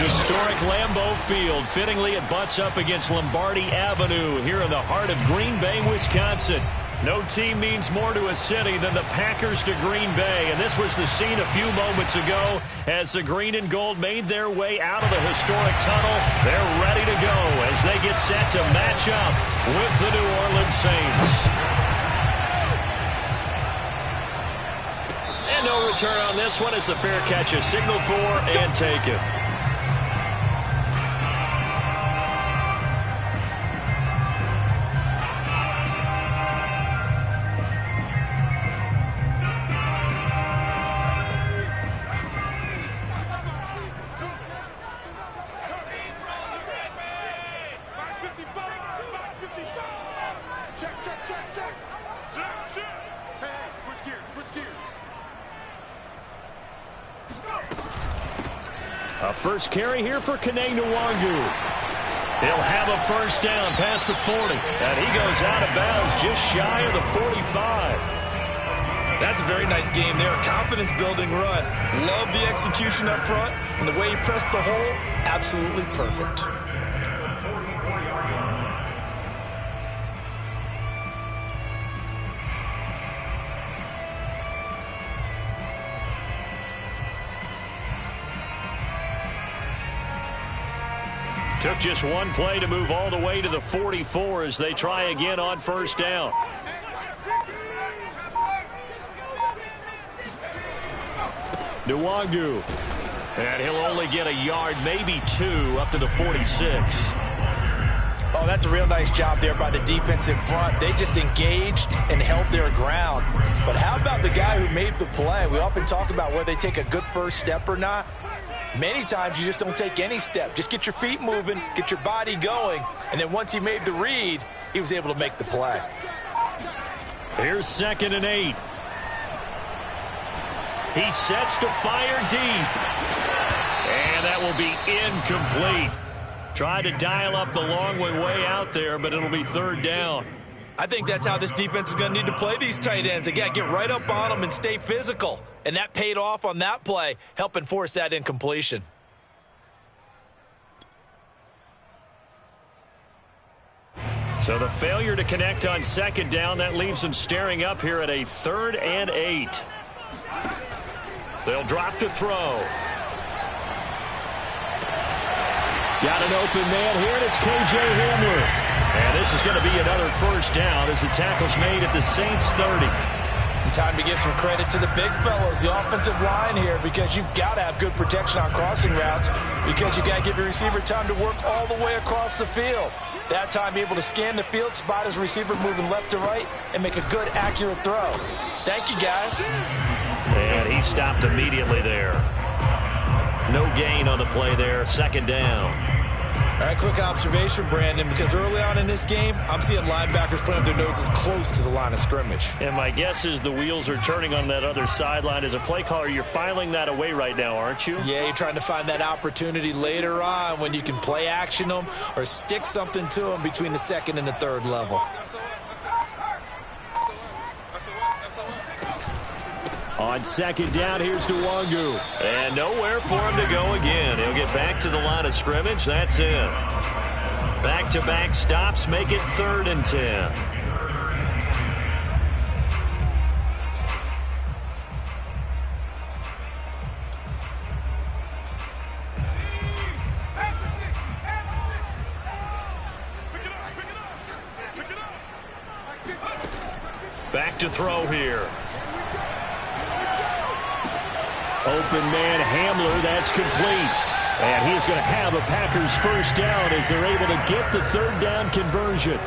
Historic Lambeau Field. Fittingly, it butts up against Lombardi Avenue here in the heart of Green Bay, Wisconsin. No team means more to a city than the Packers to Green Bay, and this was the scene a few moments ago as the green and gold made their way out of the historic tunnel. They're ready to go as they get set to match up with the New Orleans Saints. And no return on this one as the fair catch is signaled for and taken. A first carry here for Kene Nwangu. He'll have a first down past the 40. And he goes out of bounds just shy of the 45. That's a very nice game there. Confidence-building run. Love the execution up front. And the way he pressed the hole, absolutely perfect. Took just one play to move all the way to the 44 as they try again on first down. Nwangu. And he'll only get a yard, maybe two, up to the 46. Oh, that's a real nice job there by the defensive front. They just engaged and held their ground. But how about the guy who made the play? We often talk about whether they take a good first step or not. Many times you just don't take any step. Just get your feet moving, get your body going, and then once he made the read, he was able to make the play. Here's 2nd and 8. He sets to fire deep. And that will be incomplete. Tried to dial up the long way out there, but it'll be 3rd down. I think that's how this defense is going to need to play these tight ends. Again, get right up on them and stay physical. And that paid off on that play, helping force that incompletion. So the failure to connect on 2nd down, that leaves them staring up here at a 3rd and 8. They'll drop the throw. Got an open man here, and it's K.J. Hamler. And this is going to be another first down as the tackle's made at the Saints 30. And time to give some credit to the big fellows, the offensive line here, because you've got to have good protection on crossing routes, because you've got to give your receiver time to work all the way across the field. That time, be able to scan the field, spot his receiver moving left to right, and make a good, accurate throw. Thank you, guys. And he stopped immediately there. No gain on the play there, 2nd down. All right, quick observation, Brandon, because early on in this game, I'm seeing linebackers putting up their noses close to the line of scrimmage. And my guess is the wheels are turning on that other sideline. As a play caller, you're filing that away right now, aren't you? Yeah, you're trying to find that opportunity later on when you can play action them or stick something to them between the 2nd and the 3rd level. On 2nd down, here's Nwangu. And nowhere for him to go again. He'll get back to the line of scrimmage. That's it. Back-to-back stops make it 3rd and 10. Back to throw here. Open man Hamler, that's complete. And he's going to have a Packers first down as they're able to get the 3rd down conversion.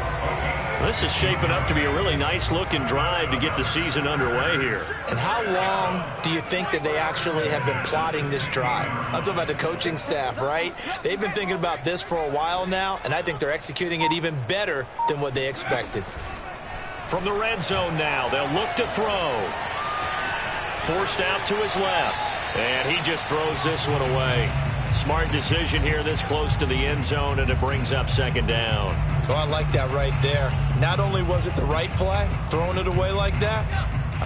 This is shaping up to be a really nice-looking drive to get the season underway here. And how long do you think that they actually have been plotting this drive? I'm talking about the coaching staff, right? They've been thinking about this for a while now, and I think they're executing it even better than what they expected. From the red zone now, they'll look to throw. Forced out to his left, and he just throws this one away. Smart decision here this close to the end zone, and it brings up 2nd down. Oh, I like that right there. Not only was it the right play, throwing it away like that,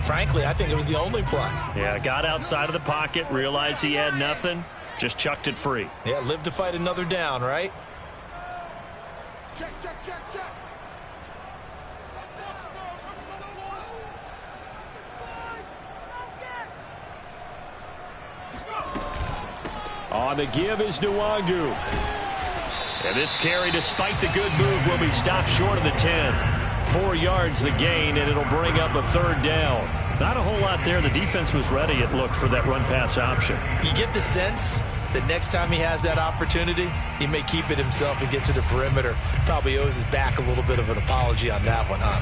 frankly, I think it was the only play. Yeah, got outside of the pocket, realized he had nothing, Just chucked it free. Yeah, live to fight another down, right? Check, check, check, check. On the give is Nwangu. And this carry, despite the good move, will be stopped short of the 10. 4 yards the gain, and it'll bring up a third down. Not a whole lot there. The defense was ready, it looked, for that run-pass option. You get the sense that next time he has that opportunity, he may keep it himself and get to the perimeter. Probably owes his back a little bit of an apology on that one, huh?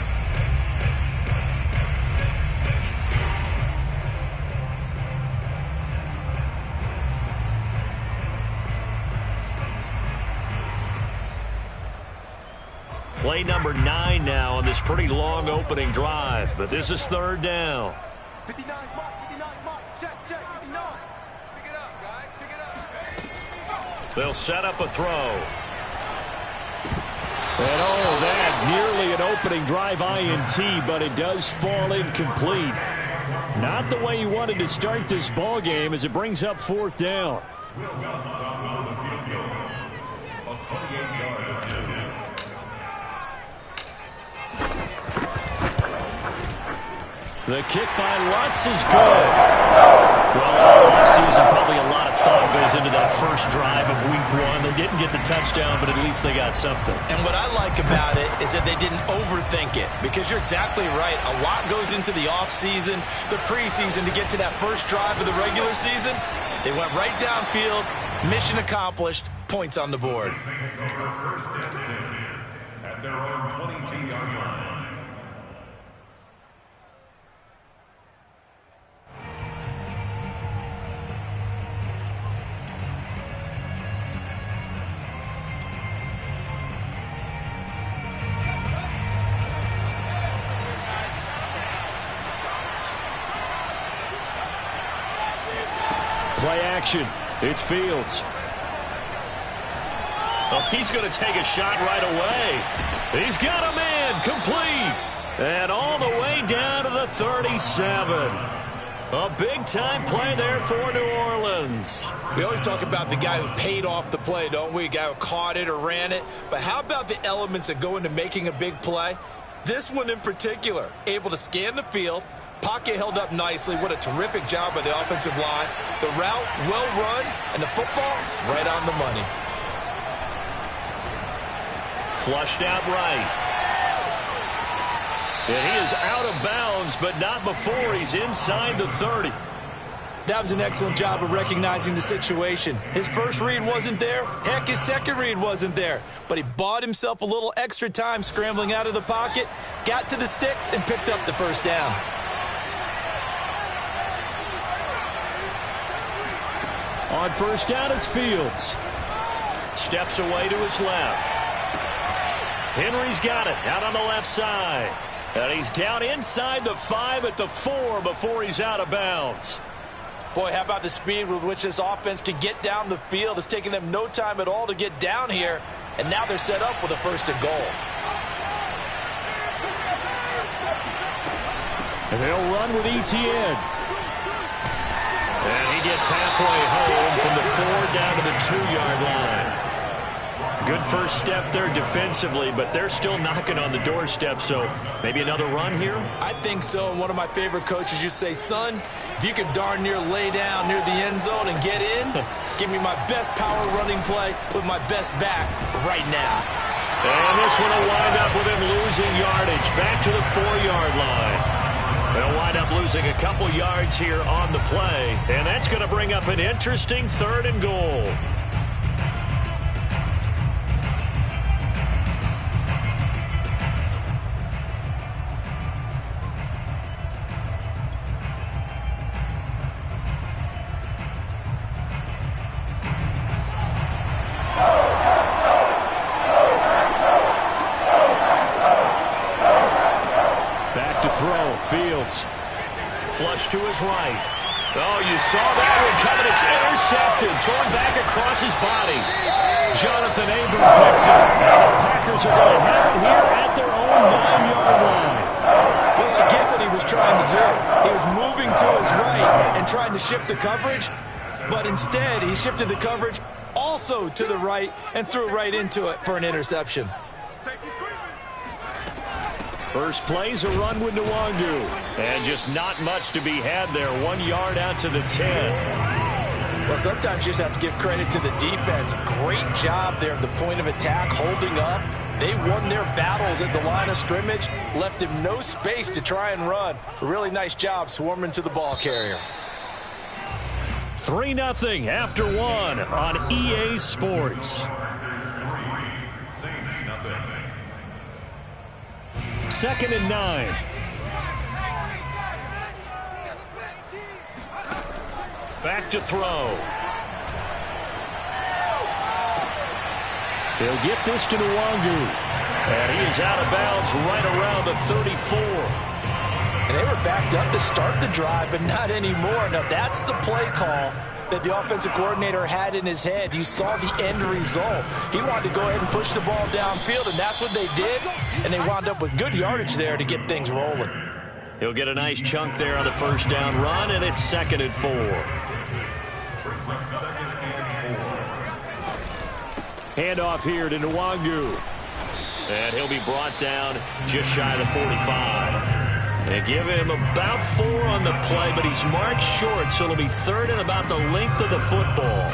Play number 9 now on this pretty long opening drive, but this is third down. 59 mark, 59 mark, check, check, 59. Pick it up, guys, pick it up. They'll set up a throw. And oh, that nearly an opening drive INT, but it does fall incomplete. Not the way you wanted to start this ball game as it brings up fourth down. The kick by Lutz is good. Well, all season, probably a lot of thought goes into that first drive of week 1. They didn't get the touchdown, but at least they got something. And what I like about it is that they didn't overthink it, because you're exactly right. A lot goes into the offseason, the preseason, to get to that first drive of the regular season. They went right downfield, mission accomplished, points on the board. First and 10 at their own 22-yard line. Play action. It's Fields. Oh, he's going to take a shot right away. He's got a man complete. And all the way down to the 37. A big-time play there for New Orleans. We always talk about the guy who paid off the play, don't we? A guy who caught it or ran it. But how about the elements that go into making a big play? This one in particular, able to scan the field. Pocket held up nicely. What a terrific job by the offensive line. The route, well run, and the football, right on the money. Flushed out right. And he is out of bounds, but not before he's inside the 30. That was an excellent job of recognizing the situation. His first read wasn't there. Heck, his second read wasn't there. But he bought himself a little extra time scrambling out of the pocket, got to the sticks, and picked up the first down. On first down, it's Fields. Steps away to his left. Henry's got it out on the left side. And he's down inside the 5 at the 4 before he's out of bounds. Boy, how about the speed with which this offense can get down the field? It's taken them no time at all to get down here. And now they're set up with a first and goal. And they'll run with ETN. And he gets halfway home from the 4 down to the 2-yard line. Good first step there defensively, but they're still knocking on the doorstep, so maybe another run here? I think so. And one of my favorite coaches used to say, son, if you can darn near lay down near the end zone and get in, give me my best power running play with my best back right now. And this one will wind up with him losing yardage back to the 4-yard line. They'll wind up losing a couple yards here on the play, and that's going to bring up an interesting 3rd and goal. Fields. Flush to his right. Oh, you saw that one coming. It's intercepted. Thrown back across his body. Jonathan Abram picks it. Now the Packers are going to have it here at their own 9-yard line. Well, I get what he was trying to do. He was moving to his right and trying to shift the coverage. but instead he shifted the coverage also to the right and threw right into it for an interception. First play's a run with Nwangu. And just not much to be had there. 1 yard out to the 10. Well, sometimes you just have to give credit to the defense. Great job there at the point of attack, holding up. They won their battles at the line of scrimmage, left him no space to try and run. A really nice job swarming to the ball carrier. 3-0 after 1 on EA Sports. Saints nothing. 2nd and 9. Back to throw. He'll get this to Nwangu. And he is out of bounds right around the 34. And they were backed up to start the drive, but not anymore. Now, that's the play call that the offensive coordinator had in his head. You saw the end result. He wanted to go ahead and push the ball downfield, and that's what they did. And they wound up with good yardage there to get things rolling. He'll get a nice chunk there on the first down run, and it's 2nd and 4. Brings up 2nd and 4. Handoff here to Nwangu. And he'll be brought down just shy of the 45. They give him about 4 on the play, but he's marked short, so it'll be 3rd and about the length of the football.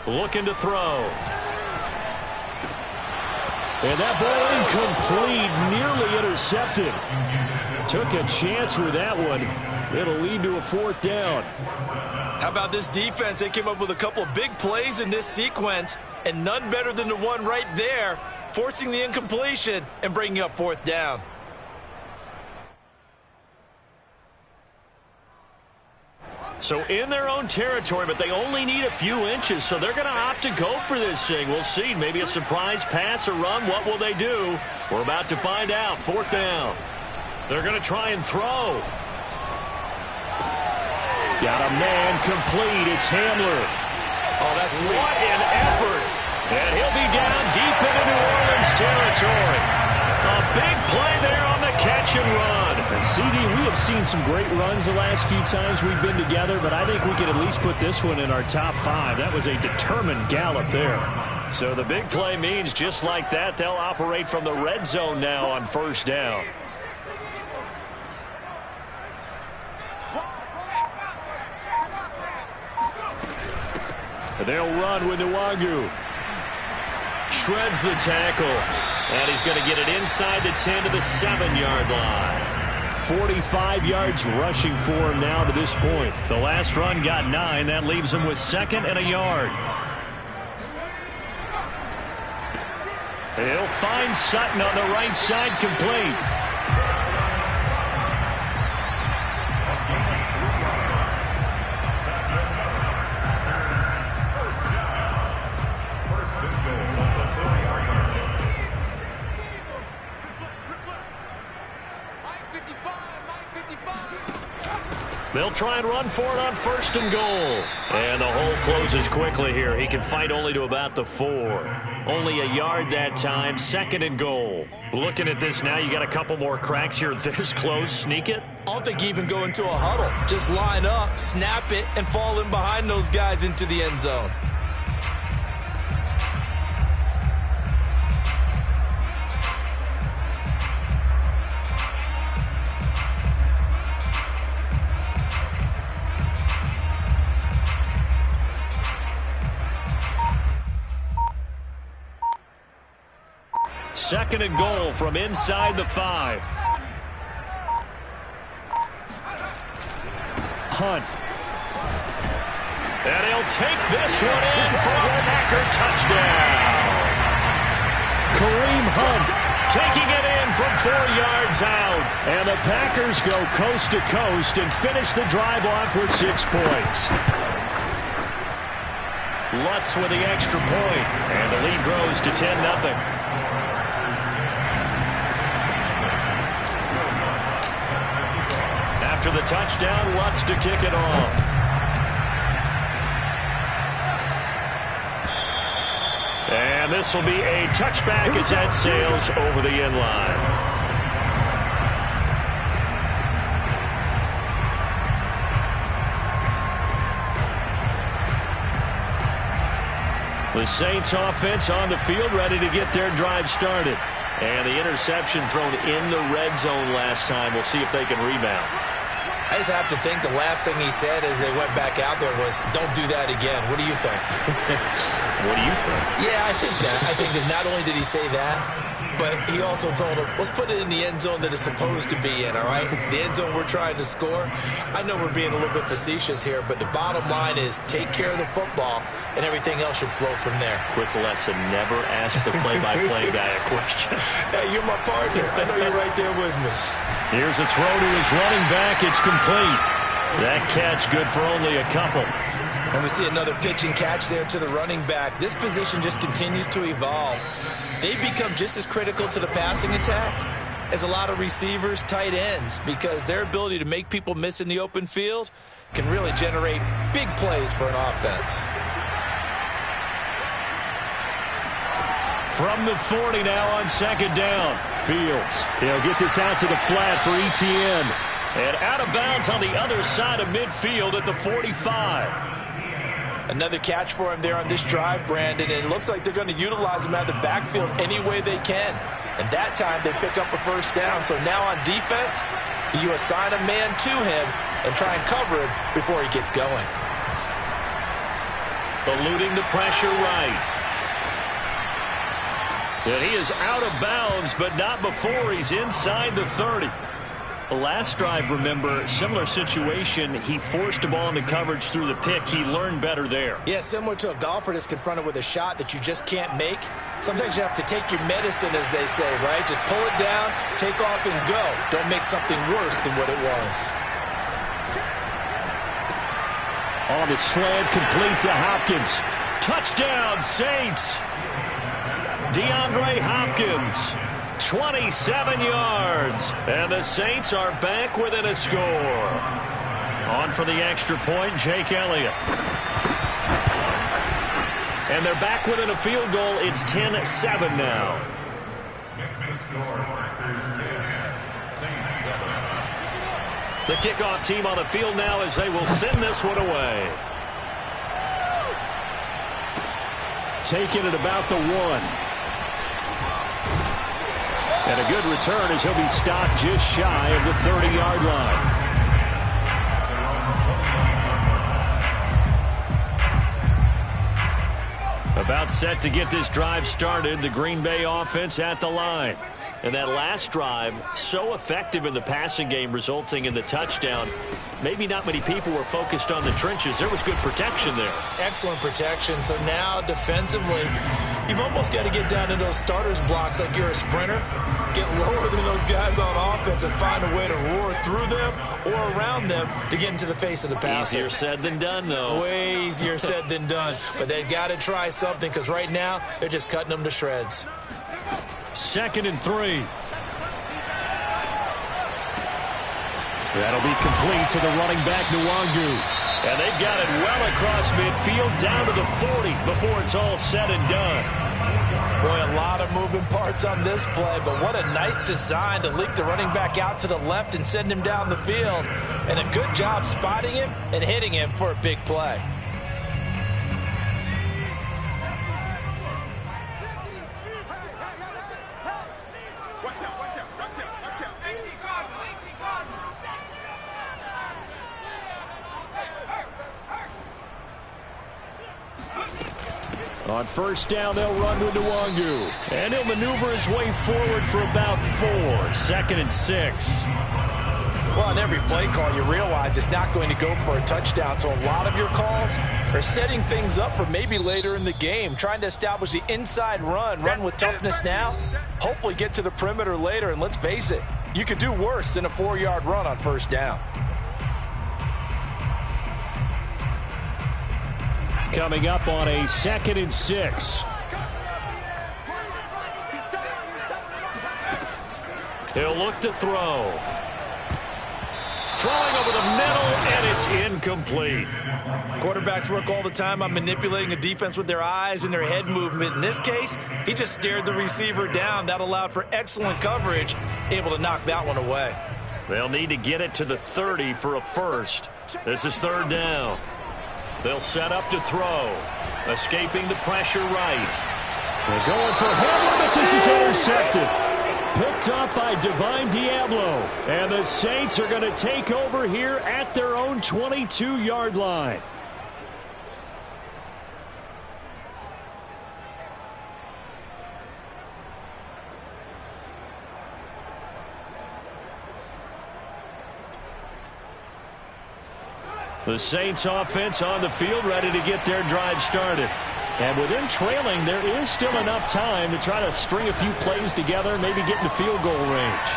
Looking to throw. And that ball incomplete, nearly intercepted. Took a chance with that one. It'll lead to a 4th down. How about this defense? They came up with a couple of big plays in this sequence, and none better than the one right there, forcing the incompletion and bringing up 4th down. So in their own territory, but they only need a few inches, so they're going to opt to go for this thing. We'll see. Maybe a surprise pass or run. What will they do? We're about to find out. 4th down. They're going to try and throw. Got a man complete. It's Hamler. Oh, that's sweet. What an effort. And he'll be down deep into New Orleans territory. A big play there on the catch and run. And CD, we have seen some great runs the last few times we've been together, but I think we could at least put this one in our top 5. That was a determined gallop there. So the big play means just like that, they'll operate from the red zone now on 1st down. They'll run with Nwangu. Shreds the tackle. And he's going to get it inside the 10 to the 7-yard line. 45 yards rushing for him now to this point. The last run got 9. That leaves him with 2nd and a yard. He'll find Sutton on the right side, complete. They'll try and run for it on 1st and goal. And the hole closes quickly here. He can fight only to about the 4. Only a yard that time. 2nd and goal. Looking at this now, you got a couple more cracks here this close. Sneak it. I don't think you even go into a huddle. Just line up, snap it, and fall in behind those guys into the end zone. Second and goal from inside the 5. Hunt. And he'll take this one in for a Packer touchdown. Kareem Hunt taking it in from 4 yards out. And the Packers go coast to coast and finish the drive off with 6 points. Lutz with the extra point, and the lead grows to 10-0. After the touchdown, Lutz to kick it off. And this will be a touchback as that sails over the end line. The Saints offense on the field, ready to get their drive started. And the interception thrown in the red zone last time. We'll see if they can rebound. I just have to think the last thing he said as they went back out there was, don't do that again. What do you think? What do you think? Yeah, I think that. I think that not only did he say that, but he also told him, let's put it in the end zone that it's supposed to be in, all right? The end zone we're trying to score. I know we're being a little bit facetious here, but the bottom line is take care of the football, and everything else should flow from there. Quick lesson, never ask the play-by-play guy a question. Hey, you're my partner. I know you're right there with me. Here's a throw to his running back. It's complete. That catch good for only a couple. And we see another pitch and catch there to the running back. This position just continues to evolve. They become just as critical to the passing attack as a lot of receivers, tight ends, because their ability to make people miss in the open field can really generate big plays for an offense. From the 40 now on second down. Fields. He'll get this out to the flat for Etienne. And out of bounds on the other side of midfield at the 45. Another catch for him there on this drive, Brandon. And it looks like they're going to utilize him out of the backfield any way they can. And that time they pick up a first down. So now on defense, do you assign a man to him and try and cover him before he gets going? Eluding the pressure right. And he is out of bounds, but not before he's inside the 30. The last drive, remember, similar situation. He forced the ball into coverage through the pick. He learned better there. Yeah, similar to a golfer that's confronted with a shot that you just can't make. Sometimes you have to take your medicine, as they say, right? Just pull it down, take off, and go. Don't make something worse than what it was. On the slant, complete to Hopkins. Touchdown, Saints. DeAndre Hopkins, 27 yards. And the Saints are back within a score. On for the extra point, Jake Elliott. And they're back within a field goal. It's 10-7 now. Next to score, Packers 10, Saints 7. The kickoff team on the field now as they will send this one away. Taking it about the 1. And a good return as he'll be stopped just shy of the 30-yard line. About set to get this drive started. The Green Bay offense at the line. And that last drive, so effective in the passing game, resulting in the touchdown. Maybe not many people were focused on the trenches. There was good protection there. Excellent protection. So now defensively, you've almost got to get down to those starters blocks like you're a sprinter. Get lower than those guys on offense and find a way to roar through them or around them to get into the face of the passer. Easier said than done, though. Way easier said than done. But they've got to try something because right now they're just cutting them to shreds. 2nd and 3. That'll be complete to the running back, Nwangu. And they've got it well across midfield down to the 40 before it's all said and done. Boy, a lot of moving parts on this play, but what a nice design to leak the running back out to the left and send him down the field. And a good job spotting him and hitting him for a big play. On first down, they'll run with Nwangu. And he'll maneuver his way forward for about 4. 2nd and 6. Well, on every play call, you realize it's not going to go for a touchdown. So a lot of your calls are setting things up for maybe later in the game, trying to establish the inside run with toughness now, hopefully get to the perimeter later. And let's face it, you could do worse than a 4-yard run on first down. Coming up on a 2nd and 6. He'll look to throw. Throwing over the middle, and it's incomplete. Quarterbacks work all the time on manipulating a defense with their eyes and their head movement. In this case, he just stared the receiver down. That allowed for excellent coverage, able to knock that one away. They'll need to get it to the 30 for a first. This is 3rd down. They'll set up to throw. Escaping the pressure right. They're going for Hamler, but this is intercepted. Picked up by Divine Diablo. And the Saints are going to take over here at their own 22-yard line. The Saints offense on the field, ready to get their drive started. And with them trailing, there is still enough time to try to string a few plays together, maybe get in the field goal range.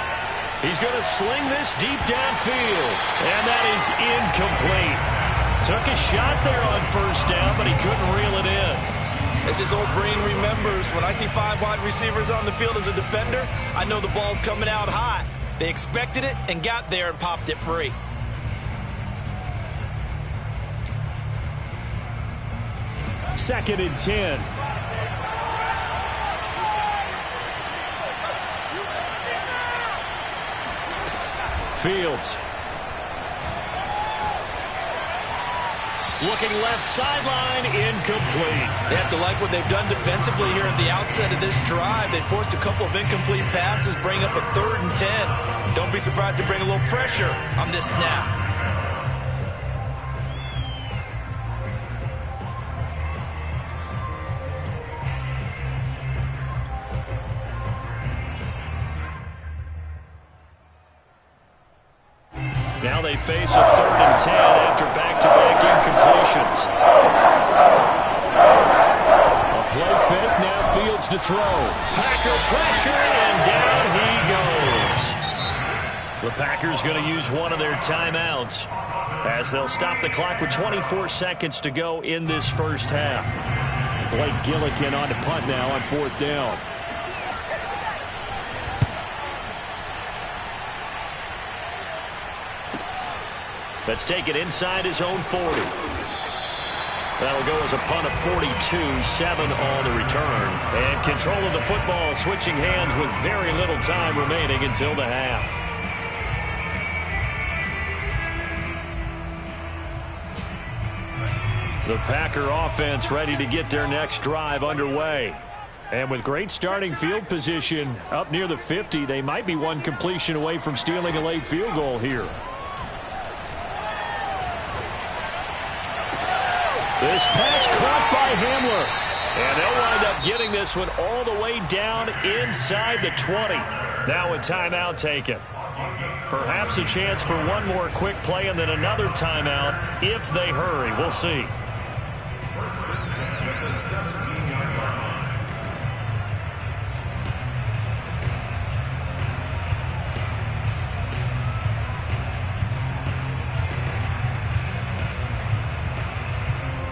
He's going to sling this deep downfield, and that is incomplete. Took a shot there on 1st down, but he couldn't reel it in. As his old brain remembers, when I see 5 wide receivers on the field as a defender, I know the ball's coming out hot. They expected it and got there and popped it free. Second and 10. Fields. Looking left sideline, incomplete. They have to like what they've done defensively here at the outset of this drive. They forced a couple of incomplete passes, bring up a 3rd and 10. Don't be surprised to bring a little pressure on this snap. Now they face a 3rd and 10 after back-to-back incompletions. A play fake, now Fields to throw. Packer pressure, and down he goes. The Packers going to use one of their timeouts as they'll stop the clock with 24 seconds to go in this first half. Blake Gillikin on the punt now on 4th down. Let's take it inside his own 40. That'll go as a punt of 42, 7 on the return. And control of the football switching hands with very little time remaining until the half. The Packer offense ready to get their next drive underway. And with great starting field position up near the 50, they might be one completion away from stealing a late field goal here. This pass caught by Hamler. And they'll wind up getting this one all the way down inside the 20. Now a timeout taken. Perhaps a chance for one more quick play and then another timeout if they hurry. We'll see. 1st and 10 at the 17-yard line.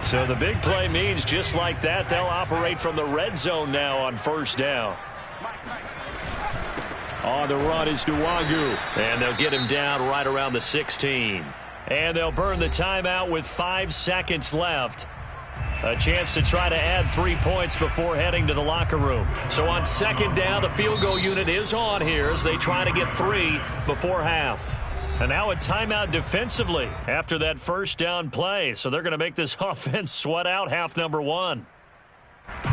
So the big play means just like that, they'll operate from the red zone now on 1st down. On the run is Nwagu. And they'll get him down right around the 16. And they'll burn the timeout with 5 seconds left. A chance to try to add 3 points before heading to the locker room. So on 2nd down, the field goal unit is on here as they try to get 3 before half. And now a timeout defensively after that 1st down play. So they're going to make this offense sweat out half number 1.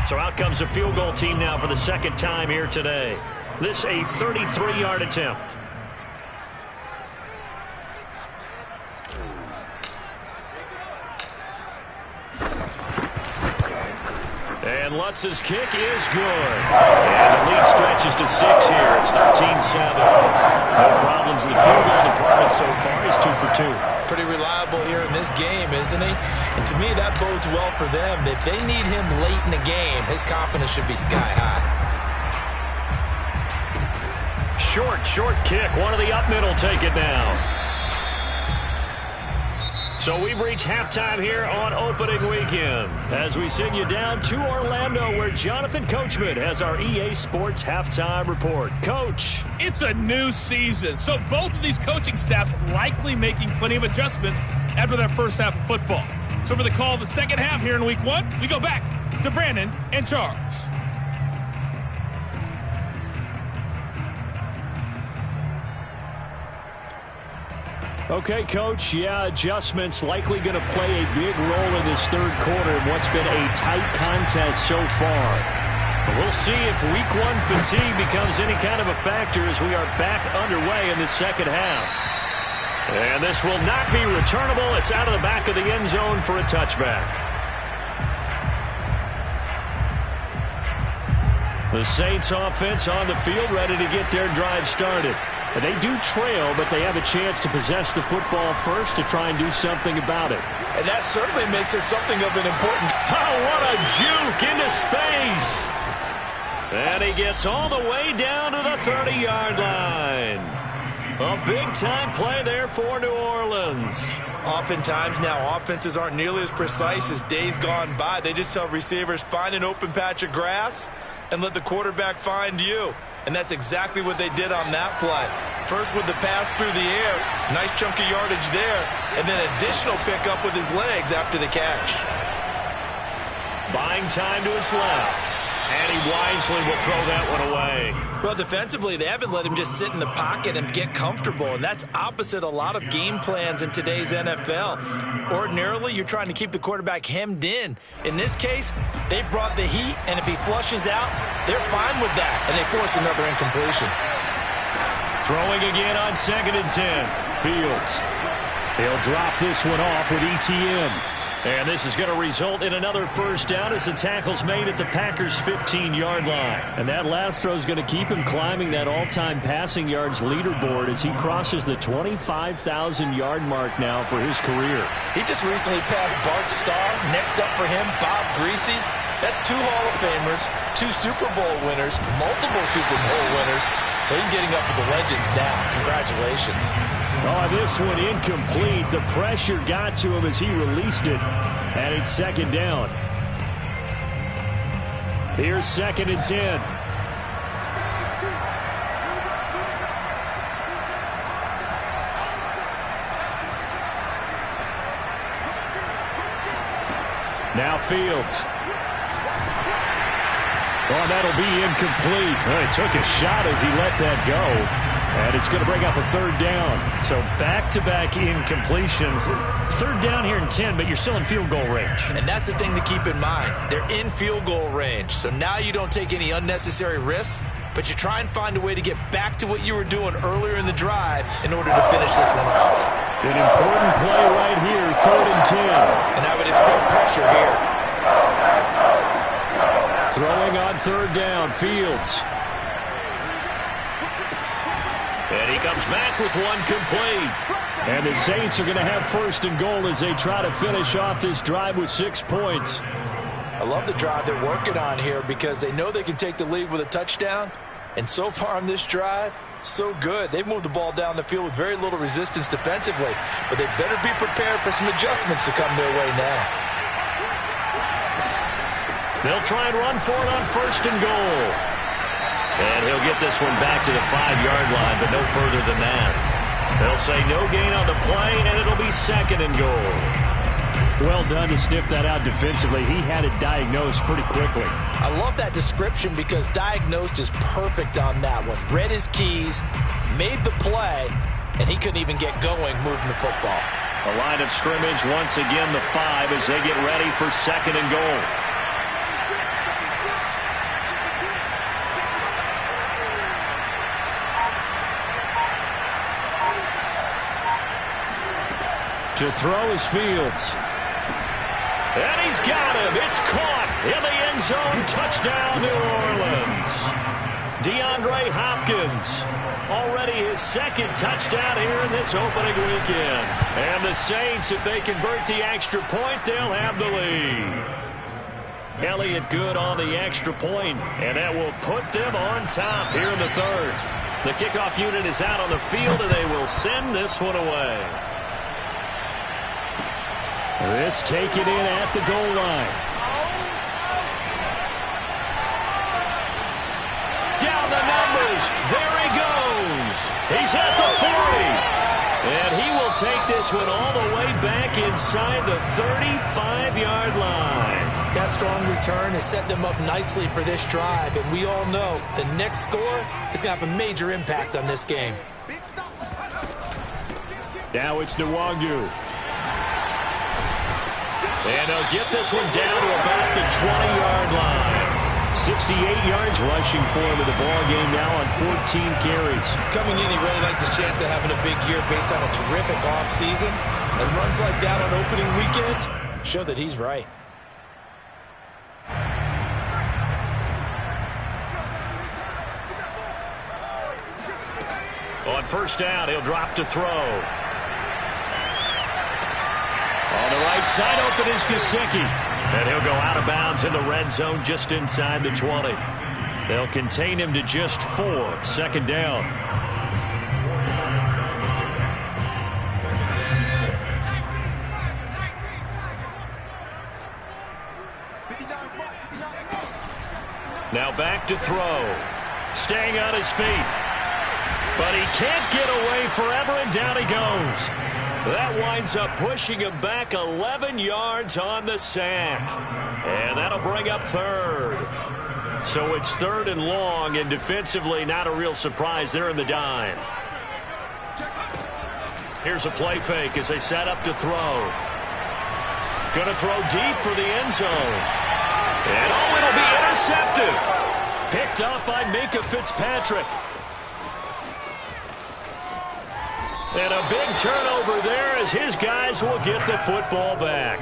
So out comes the field goal team now for the 2nd time here today. This a 33-yard attempt. And Lutz's kick is good. And the lead stretches to 6 here. It's 13-7. No problems in the field goal department so far. He's 2 for 2. Pretty reliable here in this game, isn't he? And to me, that bodes well for them. If they need him late in the game, his confidence should be sky high. Short kick. One of the up middle take it down. So we've reached halftime here on opening weekend as we send you down to Orlando where Jonathan Coachman has our EA Sports halftime report. Coach. It's a new season, so both of these coaching staffs likely making plenty of adjustments after their first half of football. So for the call of the second half here in week one, we go back to Brandon and Charles. Okay, Coach, adjustments likely going to play a big role in this third quarter in what's been a tight contest so far. But we'll see if week one fatigue becomes any kind of a factor as we are back underway in the second half. And this will not be returnable. It's out of the back of the end zone for a touchback. The Saints offense on the field ready to get their drive started. And they do trail, but they have a chance to possess the football first to try and do something about it. And that certainly makes it something of an important... Oh, what a juke into space. And he gets all the way down to the 30-yard line. A big-time play there for New Orleans. Oftentimes now, offenses aren't nearly as precise as days gone by. They just tell receivers, find an open patch of grass and let the quarterback find you. And that's exactly what they did on that play. First with the pass through the air, nice chunky yardage there, and then additional pickup with his legs after the catch. Buying time to his left, and he wisely will throw that one away. Well, defensively, they haven't let him just sit in the pocket and get comfortable, and that's opposite a lot of game plans in today's NFL. Ordinarily, you're trying to keep the quarterback hemmed in. In this case, they brought the heat, and if he flushes out, they're fine with that, and they force another incompletion. Throwing again on 2nd and 10. Fields. He'll drop this one off with ETN. And this is going to result in another first down as the tackle's made at the Packers' 15-yard line. And that last throw is going to keep him climbing that all-time passing yards leaderboard as he crosses the 25,000-yard mark now for his career. He just recently passed Bart Starr. Next up for him, Bob Greasy. That's 2 Hall of Famers, 2 Super Bowl winners, multiple Super Bowl winners. So he's getting up with the legends now. Congratulations. Oh, this one incomplete. The pressure got to him as he released it. And it's 2nd down. Here's 2nd and 10. Now Fields. Oh, that'll be incomplete. Well, he took a shot as he let that go. And it's going to bring up a 3rd down. So back-to-back incompletions. 3rd down here in 10, but you're still in field goal range. And that's the thing to keep in mind. They're in field goal range. So now you don't take any unnecessary risks, but you try and find a way to get back to what you were doing earlier in the drive in order to finish this one off. An important play right here, 3rd and 10. And I would expect pressure here. Throwing on 3rd down, Fields. And he comes back with one complete. And the Saints are going to have 1st and goal as they try to finish off this drive with 6 points. I love the drive they're working on here because they know they can take the lead with a touchdown. And so far on this drive, so good. They've moved the ball down the field with very little resistance defensively. But they better be prepared for some adjustments to come their way now. They'll try and run for it on 1st and goal. And he'll get this one back to the 5-yard line, but no further than that. They'll say no gain on the play, and it'll be 2nd and goal. Well done to sniff that out defensively. He had it diagnosed pretty quickly. I love that description because diagnosed is perfect on that one. Read his keys, made the play, and he couldn't even get going moving the football. A line of scrimmage once again, the 5 as they get ready for 2nd and goal. To throw is Fields. And he's got him. It's caught in the end zone. Touchdown, New Orleans. DeAndre Hopkins. Already his 2nd touchdown here in this opening weekend. And the Saints, if they convert the extra point, they'll have the lead. Elliott good on the extra point, and that will put them on top here in the 3rd. The kickoff unit is out on the field, and they will send this one away. This taken in at the goal line. Down the numbers. There he goes. He's at the 40. And he will take this one all the way back inside the 35-yard line. That strong return has set them up nicely for this drive, and we all know the next score is going to have a major impact on this game. Now it's Nwangu. And they'll get this one down to about the 20-yard line. 68 yards rushing for him in the ball game now on 14 carries. Coming in, he really liked his chance of having a big year based on a terrific offseason. And runs like that on opening weekend show that he's right. On first down, he'll drop to throw. On the right side, open is Gesicki. And he'll go out of bounds in the red zone just inside the 20. They'll contain him to just 4. Second down. Now back to throw. Staying on his feet. But he can't get away forever, and down he goes. That winds up pushing him back 11 yards on the sack. And that'll bring up third. So it's third and long, and defensively not a real surprise there in the dime. Here's a play fake as they set up to throw. Going to throw deep for the end zone. And oh, it'll be intercepted. Picked up by Minkah Fitzpatrick. And a big turnover there as his guys will get the football back.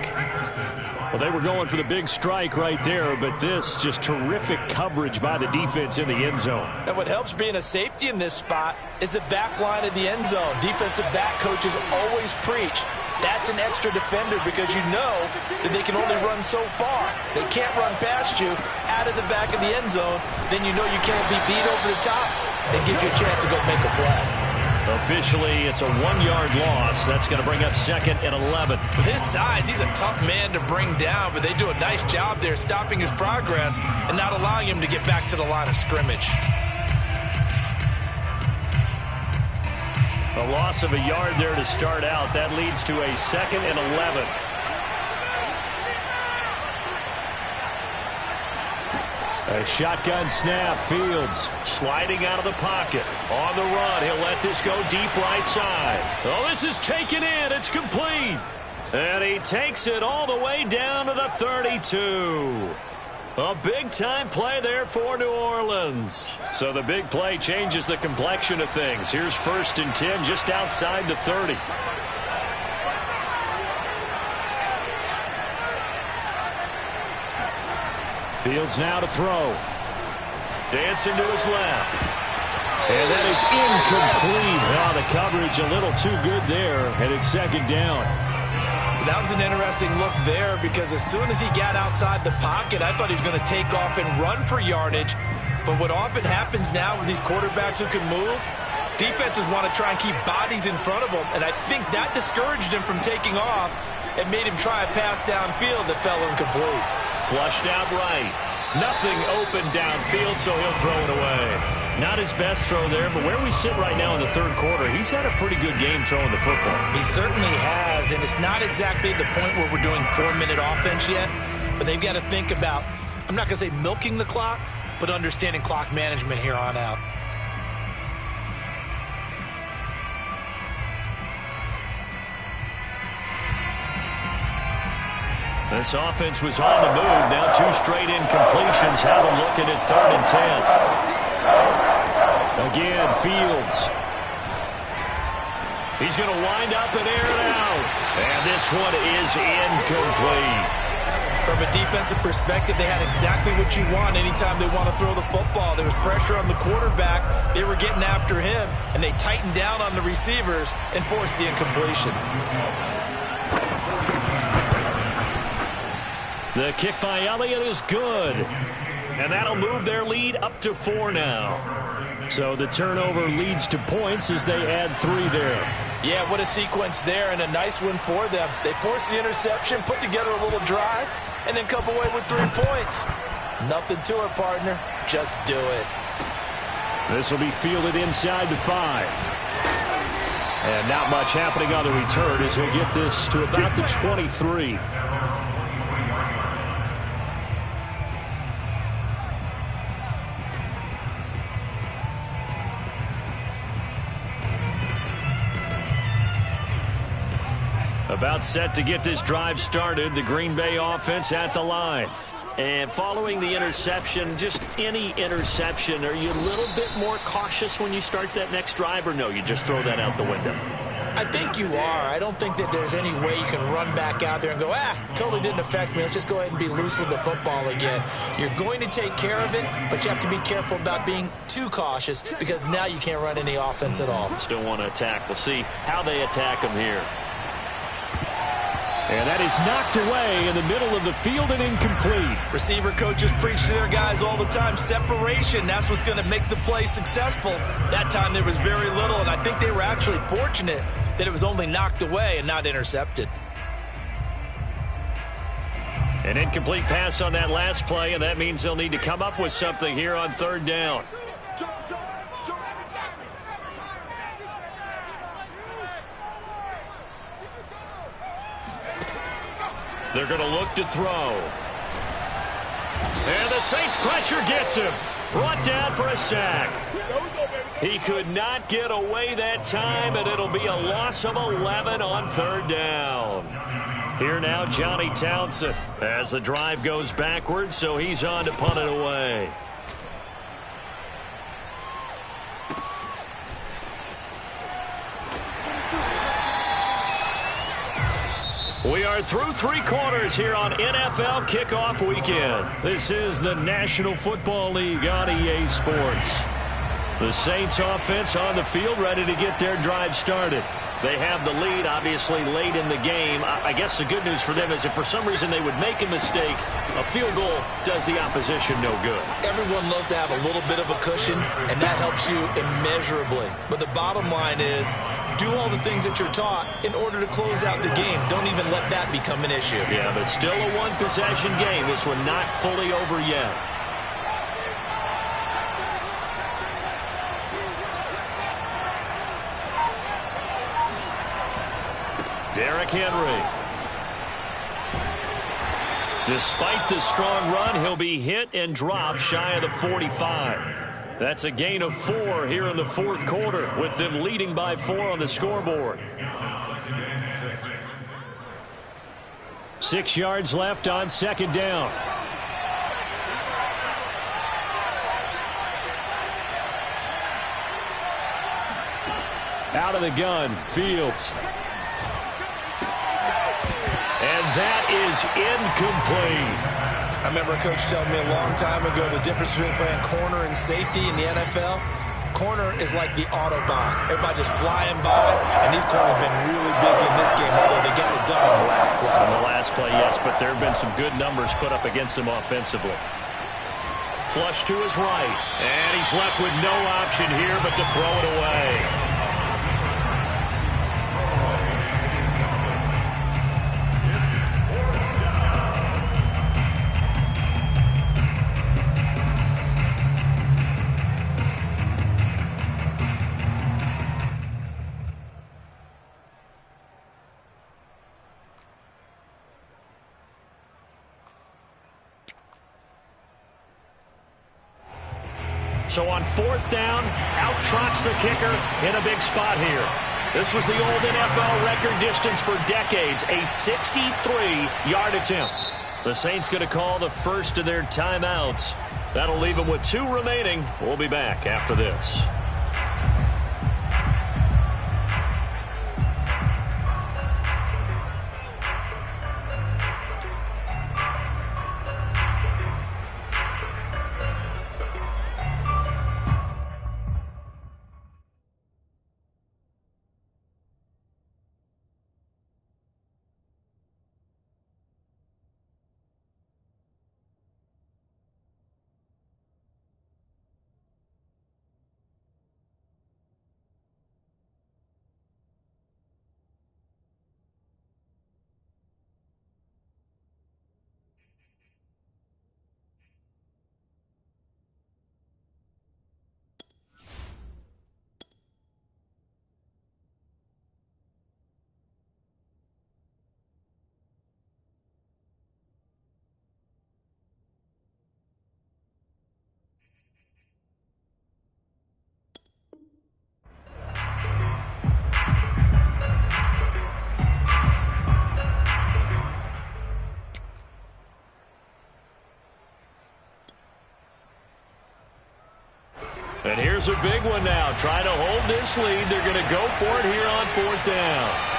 Well, they were going for the big strike right there, but this just terrific coverage by the defense in the end zone. And what helps being a safety in this spot is the back line of the end zone. Defensive back coaches always preach. That's an extra defender because you know that they can only run so far. They can't run past you out of the back of the end zone. Then you know you can't be beat over the top. It gives you a chance to go make a play. Officially, it's a 1-yard loss. That's going to bring up second and 11. With his size, he's a tough man to bring down, but they do a nice job there stopping his progress and not allowing him to get back to the line of scrimmage. A loss of a yard there to start out. That leads to a second and 11. A shotgun snap. Fields sliding out of the pocket. On the run, he'll let this go deep right side. Oh, this is taken in. It's complete. And he takes it all the way down to the 32. A big-time play there for New Orleans. So the big play changes the complexion of things. Here's 1st and 10 just outside the 30. Fields now to throw. Dancing to his left. And that is incomplete. Oh, the coverage a little too good there, and it's second down. That was an interesting look there because as soon as he got outside the pocket, I thought he was going to take off and run for yardage. But what often happens now with these quarterbacks who can move, defenses want to try and keep bodies in front of them, and I think that discouraged him from taking off and made him try a pass downfield that fell incomplete. Flushed out right. Nothing open downfield, so he'll throw it away. Not his best throw there, but where we sit right now in the third quarter, he's had a pretty good game throwing the football. He certainly has, and it's not exactly the point where we're doing 4-minute offense yet, but they've got to think about, I'm not going to say milking the clock, but understanding clock management here on out. This offense was on the move. Now 2 straight incompletions have them looking at 3rd and 10. Again, Fields. He's going to wind up and air it out. And this one is incomplete. From a defensive perspective, they had exactly what you want anytime they want to throw the football. There was pressure on the quarterback. They were getting after him, and they tightened down on the receivers and forced the incompletion. The kick by Elliott is good. And that'll move their lead up to 4 now. So the turnover leads to points as they add 3 there. Yeah, what a sequence there, and a nice one for them. They forced the interception, put together a little drive, and then come away with 3 points. Nothing to it, partner. Just do it. This will be fielded inside the 5. And not much happening on the return as he'll get this to about the 23. About set to get this drive started. The Green Bay offense at the line. And following the interception, just any interception, are you a little bit more cautious when you start that next drive, or no, you just throw that out the window? I think you are. I don't think that there's any way you can run back out there and go, totally didn't affect me. Let's just go ahead and be loose with the football again. You're going to take care of it, but you have to be careful about being too cautious because now you can't run any offense at all. Still want to attack. We'll see how they attack them here. And that is knocked away in the middle of the field and incomplete. Receiver coaches preach to their guys all the time. Separation, that's what's going to make the play successful. That time there was very little, and I think they were actually fortunate that it was only knocked away and not intercepted. An incomplete pass on that last play, and that means they'll need to come up with something here on 3rd down. They're going to look to throw. And the Saints pressure gets him. Brought down for a sack. He could not get away that time, and it'll be a loss of 11 on 3rd down. Here now, Johnny Townsend as the drive goes backwards, so he's on to punt it away. We are through 3 quarters here on NFL Kickoff Weekend. This is the National Football League on EA Sports. The Saints offense on the field ready to get their drive started. They have the lead, obviously, late in the game. I guess the good news for them is if for some reason they would make a mistake, a field goal does the opposition no good. Everyone loves to have a little bit of a cushion, and that helps you immeasurably. But the bottom line is, do all the things that you're taught in order to close out the game. Don't even let that become an issue. Yeah, but still a one-possession game. This one not fully over yet. Derrick Henry. Despite the strong run, he'll be hit and dropped shy of the 45. That's a gain of 4 here in the 4th quarter, with them leading by 4 on the scoreboard. 6 yards left on 2nd down. Out of the gun, Fields. And that is incomplete. I remember a coach telling me a long time ago the difference between playing corner and safety in the NFL. Corner is like the Autobahn. Everybody just flying by, and these corners have been really busy in this game, although they got it done on the last play. On the last play, yes, but there have been some good numbers put up against them offensively. Flush to his right, and he's left with no option here but to throw it away. So on 4th down, out trots the kicker in a big spot here. This was the old NFL record distance for decades, a 63-yard attempt. The Saints going to call the first of their timeouts. That'll leave them with 2 remaining. We'll be back after this. And here's a big one now. Trying to hold this lead. They're going to go for it here on 4th down.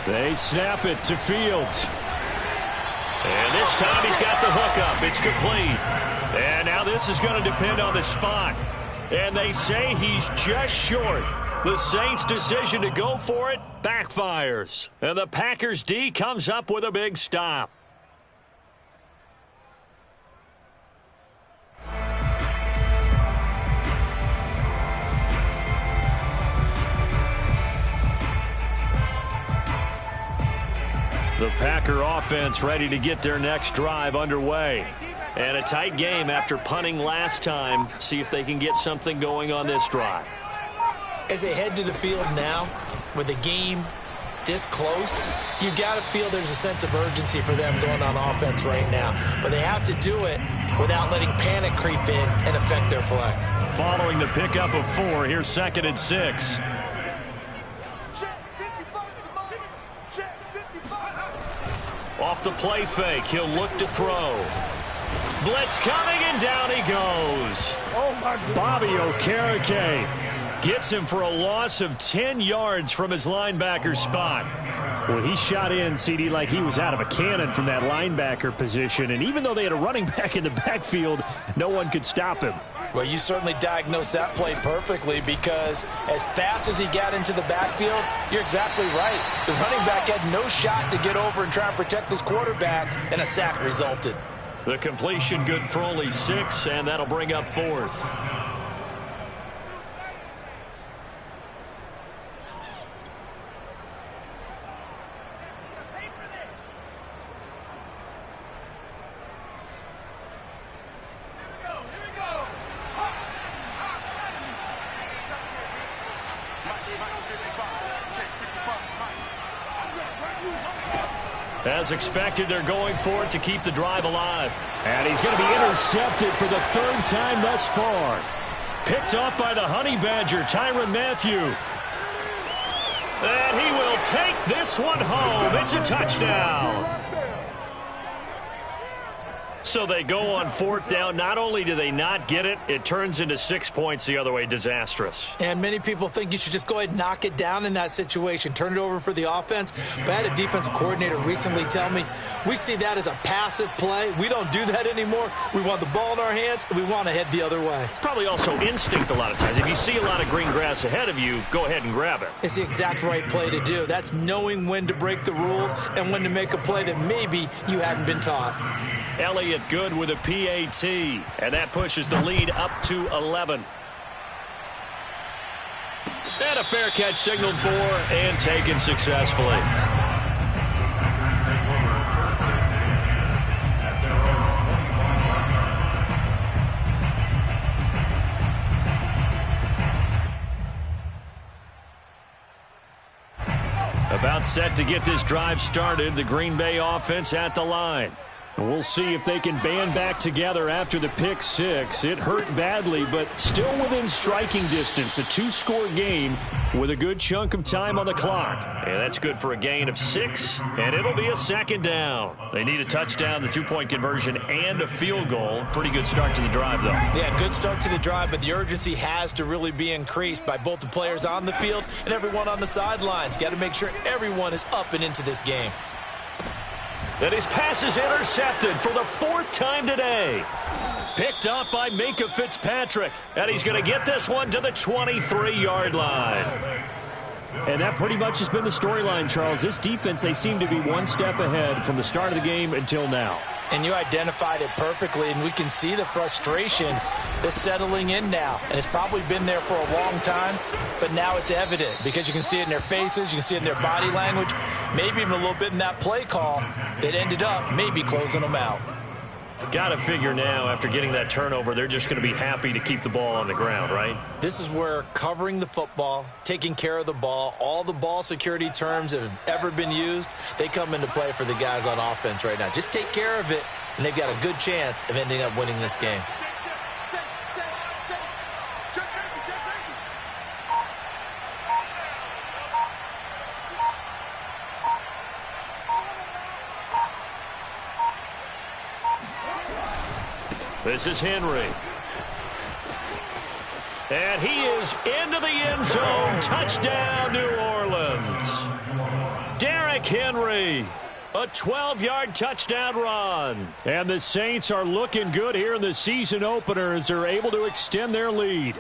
They snap it to Fields. And this time he's got the hook up. It's complete. And now this is going to depend on the spot. And they say he's just short. The Saints' decision to go for it backfires. And the Packers D comes up with a big stop. The Packer offense ready to get their next drive underway. And a tight game after punting last time. See if they can get something going on this drive. As they head to the field now, with the game this close, you got to feel there's a sense of urgency for them going on offense right now. But they have to do it without letting panic creep in and affect their play. Following the pickup of 4, here's 2nd and 6. Off the play fake, he'll look to throw. Blitz coming, and down he goes. Bobby Okereke gets him for a loss of 10 yards from his linebacker spot. Well, he shot in, CD, like he was out of a cannon from that linebacker position. And even though they had a running back in the backfield, no one could stop him. Well, you certainly diagnosed that play perfectly, because as fast as he got into the backfield, you're exactly right. The running back had no shot to get over and try and protect his quarterback, and a sack resulted. The completion good for only 6, and that'll bring up 4th. As expected, they're going for it to keep the drive alive. And he's going to be intercepted for the 3rd time thus far. Picked off by the Honey Badger, Tyrann Mathieu. And he will take this one home. It's a touchdown. So they go on 4th down. Not only do they not get it, it turns into 6 points the other way. Disastrous. And many people think you should just go ahead and knock it down in that situation. Turn it over for the offense. But I had a defensive coordinator recently tell me, we see that as a passive play. We don't do that anymore. We want the ball in our hands, and we want to head the other way. It's probably also instinct a lot of times. If you see a lot of green grass ahead of you, go ahead and grab it. It's the exact right play to do. That's knowing when to break the rules and when to make a play that maybe you hadn't been taught. Elliott good with a PAT, and that pushes the lead up to 11. And a fair catch signaled for and taken successfully. About set to get this drive started, the Green Bay offense at the line. We'll see if they can band back together after the pick 6. It hurt badly, but still within striking distance. A 2-score game with a good chunk of time on the clock. And that's good for a gain of 6, and it'll be a 2nd down. They need a touchdown, the 2-point conversion, and a field goal. Pretty good start to the drive, though. Yeah, good start to the drive, but the urgency has to really be increased by both the players on the field and everyone on the sidelines. Got to make sure everyone is up and into this game. And his pass is intercepted for the 4th time today. Picked up by Minkah Fitzpatrick. And he's going to get this one to the 23-yard line. And that pretty much has been the storyline, Charles. This defense, they seem to be one step ahead from the start of the game until now. And you identified it perfectly, and we can see the frustration that's settling in now. And it's probably been there for a long time, but now it's evident because you can see it in their faces, you can see it in their body language, maybe even a little bit in that play call that ended up maybe closing them out. Got to figure now, after getting that turnover, they're just going to be happy to keep the ball on the ground, right? This is where covering the football, taking care of the ball, all the ball security terms that have ever been used, they come into play for the guys on offense right now. Just take care of it, and they've got a good chance of ending up winning this game. This is Henry. And he is into the end zone. Touchdown, New Orleans. Derrick Henry, a 12-yard touchdown run. And the Saints are looking good here in the season opener as they're able to extend their lead.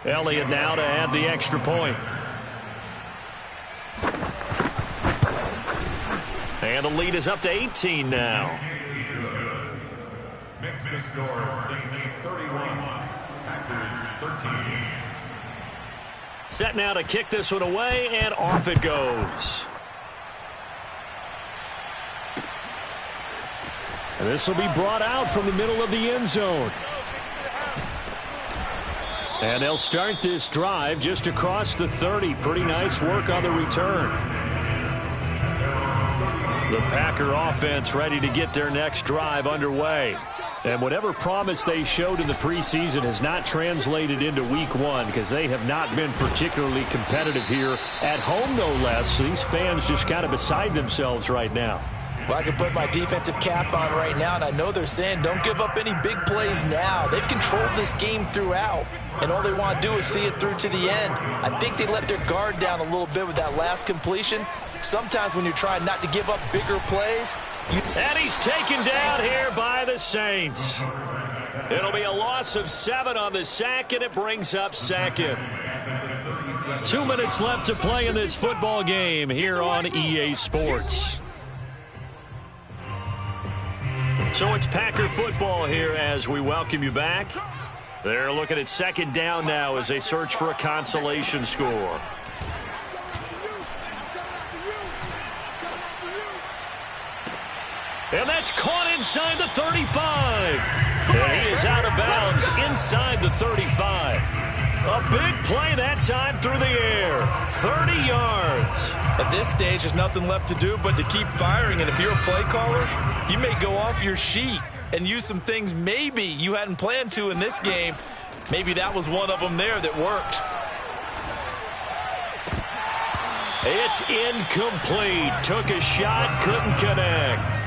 Elliott now to add the extra point. And the lead is up to 18 now. Makes the score Saints 31, Packers 13. Set now to kick this one away, and off it goes. And this will be brought out from the middle of the end zone. And they'll start this drive just across the 30. Pretty nice work on the return. The Packer offense ready to get their next drive underway. And whatever promise they showed in the preseason has not translated into week one because they have not been particularly competitive here at home, no less. These fans just kind of beside themselves right now. Well, I can put my defensive cap on right now, and I know they're saying don't give up any big plays now. They've controlled this game throughout, and all they want to do is see it through to the end. I think they let their guard down a little bit with that last completion. Sometimes when you're trying not to give up bigger plays. And he's taken down here by the Saints. It'll be a loss of 7 on the sack, and it brings up second. 2 minutes left to play in this football game here on EA Sports. So it's Packer football here as we welcome you back. They're looking at second down now as they search for a consolation score. And that's caught inside the 35. And he is out of bounds inside the 35. A big play that time through the air. 30 yards. At this stage, there's nothing left to do but to keep firing. And if you're a play caller, you may go off your sheet and use some things maybe you hadn't planned to in this game. Maybe that was one of them there that worked. It's incomplete. Took a shot, couldn't connect.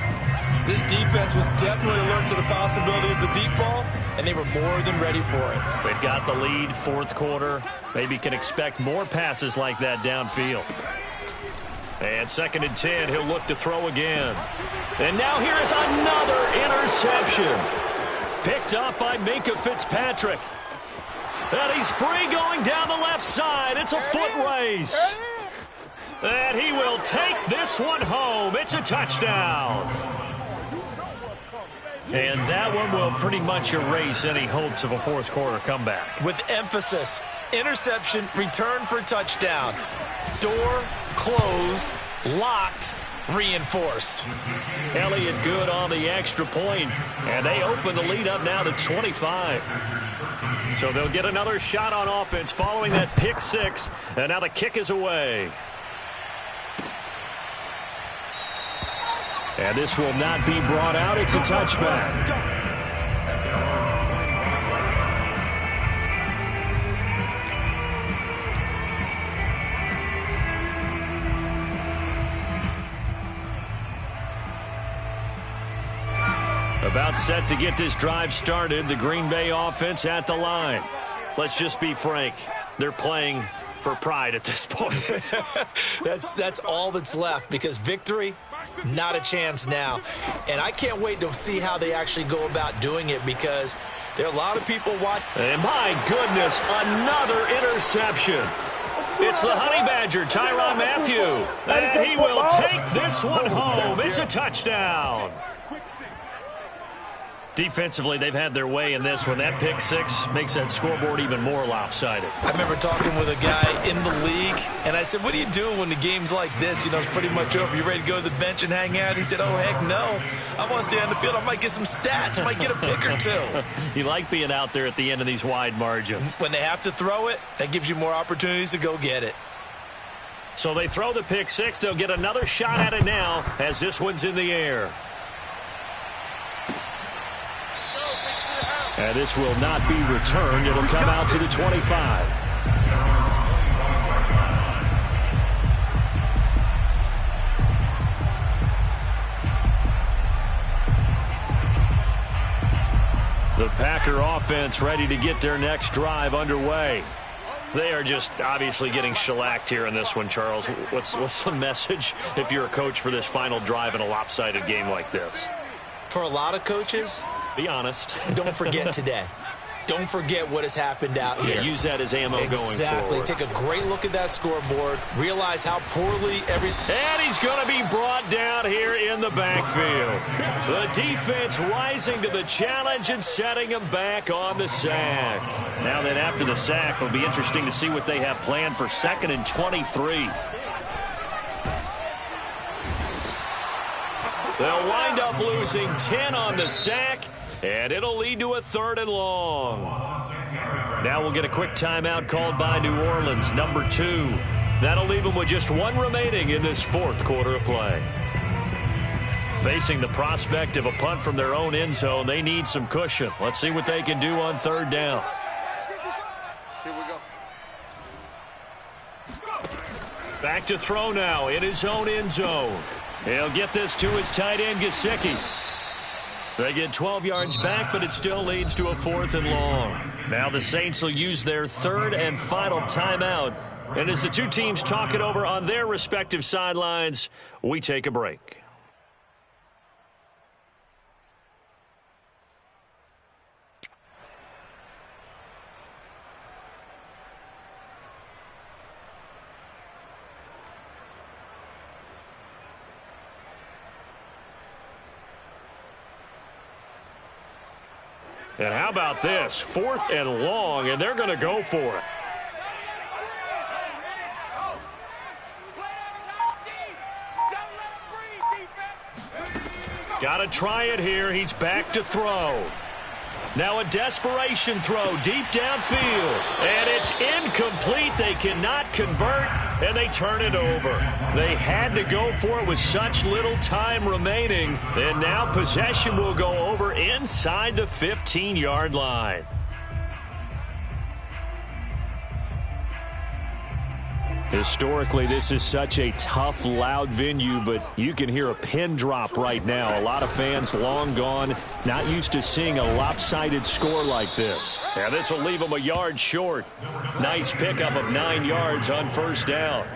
This defense was definitely alert to the possibility of the deep ball, and they were more than ready for it. They've got the lead, fourth quarter. Maybe can expect more passes like that downfield. And 2nd and 10, he'll look to throw again. And now here is another interception. Picked up by Minkah Fitzpatrick. And he's free going down the left side. It's a foot race. And he will take this one home. It's a touchdown. And that one will pretty much erase any hopes of a fourth quarter comeback. With emphasis, interception, return for touchdown. Door closed, locked, reinforced. Elliott good on the extra point, and they open the lead up now to 25. So they'll get another shot on offense following that pick six, and now the kick is away. And this will not be brought out. It's a touchback. About set to get this drive started. The Green Bay offense at the line. Let's just be frank. They're playing for pride at this point. That's all that's left, because victory, not a chance now. And I can't wait to see how they actually go about doing it, because There are a lot of people watching. And my goodness, another interception. It's the Honey Badger, Tyrann Mathieu. And he will take this one home. It's a touchdown. Defensively, they've had their way in this one. That pick six makes that scoreboard even more lopsided. I remember talking with a guy in the league, and I said, what do you do when the game's like this? You know, it's pretty much over. You ready to go to the bench and hang out? He said, oh, heck no. I want to stay on the field. I might get some stats. I might get a pick or two. You like being out there at the end of these wide margins. When they have to throw it, that gives you more opportunities to go get it. So they throw the pick six. They'll get another shot at it now as this one's in the air. And this will not be returned. It'll come out to the 25. The Packer offense ready to get their next drive underway. They are just obviously getting shellacked here in this one, Charles. What's the message if you're a coach for this final drive in a lopsided game like this? For a lot of coaches, be honest. Don't forget today. Don't forget what has happened out here. Yeah, use that as ammo going forward. Exactly. Take a great look at that scoreboard. Realize how poorly And he's going to be brought down here in the backfield. The defense rising to the challenge and setting him back on the sack. Now then, after the sack, it'll be interesting to see what they have planned for 2nd and 23. They'll wind up losing 10 on the sack, and it'll lead to a 3rd and long. Now we'll get a quick timeout called by New Orleans, number 2. That'll leave them with just 1 remaining in this 4th quarter of play. Facing the prospect of a punt from their own end zone, they need some cushion. Let's see what they can do on 3rd down. Here we go. Back to throw now in his own end zone. He'll get this to his tight end, Gesicki. They get 12 yards back, but it still leads to a 4th and long. Now the Saints will use their 3rd and final timeout. And as the two teams talk it over on their respective sidelines, we take a break. And how about this? 4th and long, and they're going to go for it. Got to try it here. He's back to throw. Now a desperation throw deep downfield. And it's incomplete. They cannot convert, and they turn it over. They had to go for it with such little time remaining. And now possession will go over inside the 15-yard line. Historically, this is such a tough, loud venue, but you can hear a pin drop right now. A lot of fans long gone, not used to seeing a lopsided score like this. And this will leave them a yard short. Nice pickup of 9 yards on 1st down.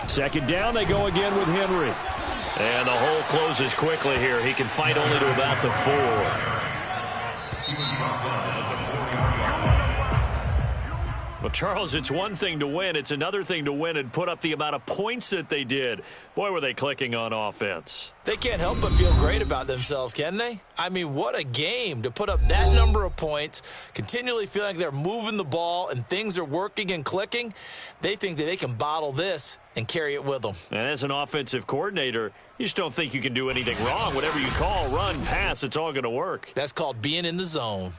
2nd down, they go again with Henry. And the hole closes quickly here. He can fight only to about the 4. Well, Charles, it's one thing to win. It's another thing to win and put up the amount of points that they did. Boy, were they clicking on offense. They can't help but feel great about themselves, can they? I mean, what a game to put up that number of points, continually feeling like they're moving the ball and things are working and clicking. They think that they can bottle this and carry it with them. And as an offensive coordinator, you just don't think you can do anything wrong. Whatever you call, run, pass, it's all going to work. That's called being in the zone.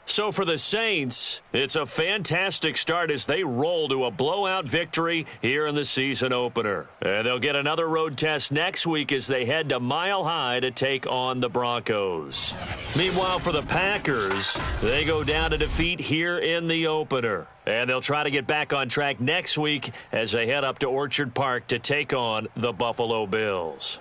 So for the Saints, it's a fantastic start as they roll to a blowout victory here in the season opener. And they'll get another road test next week as they head to Mile High to take on the Broncos. Meanwhile, for the Packers, they go down to defeat here in the opener. And they'll try to get back on track next week as they head up to Orchard Park to take on the Buffalo Bills.